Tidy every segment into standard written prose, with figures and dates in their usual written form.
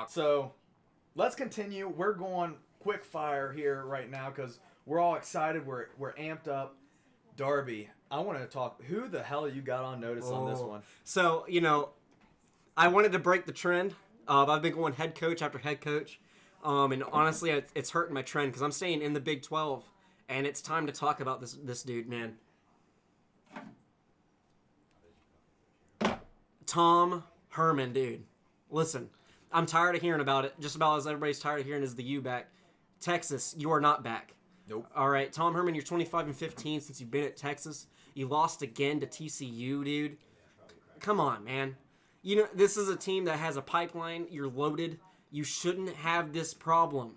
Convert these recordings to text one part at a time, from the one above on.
So let's continue. We're going quick fire here right now because we're all excited. We're amped up. Darby, I want to talk. Who the hell you got on notice on this one? So, I wanted to break the trend. I've been going head coach after head coach. And honestly, it's hurting my trend because I'm staying in the Big 12. And it's time to talk about this dude, man. Tom Herman, dude. Listen, I'm tired of hearing about it. Just about as everybody's tired of hearing is the U back. Texas, you are not back. Nope. All right, Tom Herman, you're 25-15 since you've been at Texas. You lost again to TCU, dude. Come on, man. This is a team that has a pipeline. You're loaded. You shouldn't have this problem.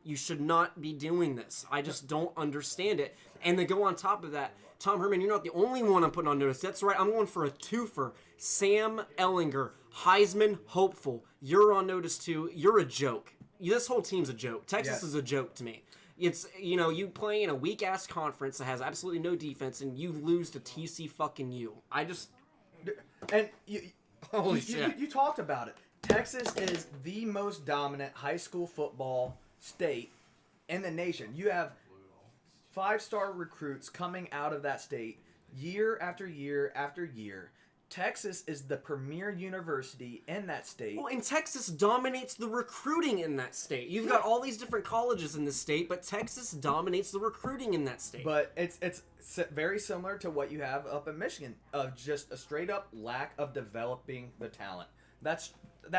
You should not be doing this. I just don't understand it. And to go on top of that, Tom Herman, you're not the only one I'm putting on notice. That's right, I'm going for a twofer. Sam Ehlinger, Heisman hopeful. You're on notice too. You're a joke. This whole team's a joke. Texas is a joke to me. It's, you play in a weak-ass conference that has absolutely no defense, and you lose to TC fucking U. And Holy shit. You talked about it. Texas is the most dominant high school football state in the nation. You have 5-star recruits coming out of that state year after year after year. Texas is the premier university in that state. Well, and Texas dominates the recruiting in that state. You've got all these different colleges in the state, but Texas dominates the recruiting in that state. But it's very similar to what you have up in Michigan, of just a straight up lack of developing the talent. That's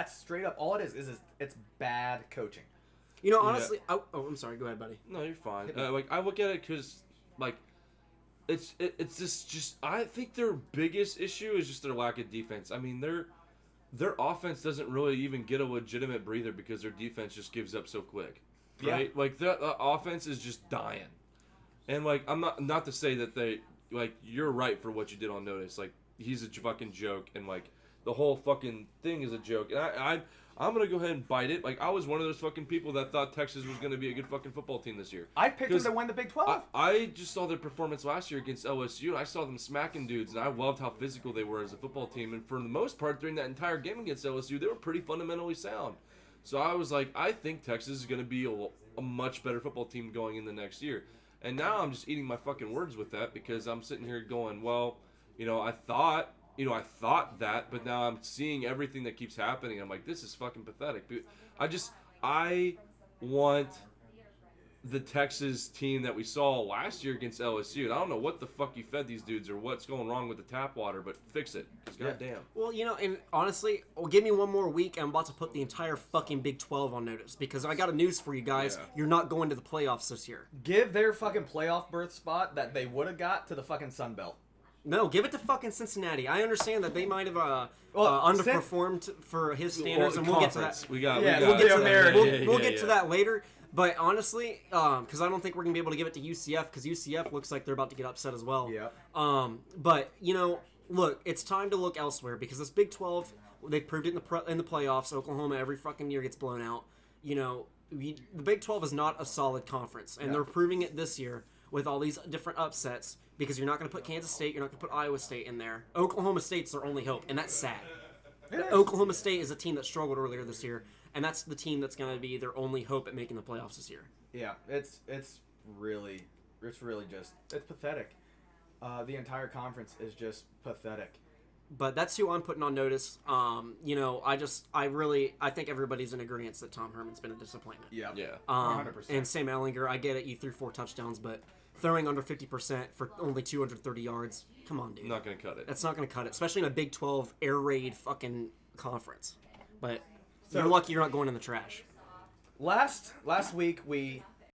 straight up all it is. It's bad coaching. Honestly, I'm sorry. Go ahead, buddy. No, you're fine. I look at it because, it's just I think their biggest issue is just their lack of defense. I mean, their offense doesn't really even get a legitimate breather because their defense just gives up so quick. Right? Yeah. The offense is just dying. And I'm not to say that they you're right for what you did on notice. He's a fucking joke, and the whole fucking thing is a joke. And I'm going to go ahead and bite it. I was one of those fucking people that thought Texas was going to be a good fucking football team this year. I picked them to win the Big 12. I just saw their performance last year against LSU, and I saw them smacking dudes, and I loved how physical they were as a football team. And for the most part, during that entire game against LSU, they were pretty fundamentally sound. So I was like, I think Texas is going to be a much better football team going in the next year. And now I'm just eating my fucking words with that because I'm sitting here going, well, I thought that, but now I'm seeing everything that keeps happening. I'm like, this is fucking pathetic. I want the Texas team that we saw last year against LSU. And I don't know what the fuck you fed these dudes or what's going wrong with the tap water, but fix it. Because goddamn. Well, and honestly, give me one more week and I'm about to put the entire fucking Big 12 on notice because I got a news for you guys. Yeah. You're not going to the playoffs this year. Give their fucking playoff berth spot that they would have got to the fucking Sun Belt. No, give it to fucking Cincinnati. I understand that they might have underperformed for his standards, and we'll get to that. We'll get to that later. But honestly, because I don't think we're gonna be able to give it to UCF because UCF looks like they're about to get upset as well. Yeah. But look, it's time to look elsewhere because this Big 12, they proved it in the playoffs. Oklahoma every fucking year gets blown out. The Big 12 is not a solid conference, and they're proving it this year with all these different upsets because you're not going to put Kansas State, you're not going to put Iowa State in there. Oklahoma State's their only hope, and that's sad. Oklahoma State is a team that struggled earlier this year, and that's the team that's going to be their only hope at making the playoffs this year. Yeah, it's really just it's pathetic. The entire conference is just pathetic. But that's who I'm putting on notice. I think everybody's in agreement that Tom Herman's been a disappointment. Yeah. 100%. And Sam Ehlinger, I get it, you threw 4 touchdowns, but throwing under 50% for only 230 yards, come on, dude. Not going to cut it. That's not going to cut it, especially in a Big 12 air raid fucking conference. But you're lucky you're not going in the trash. Last week we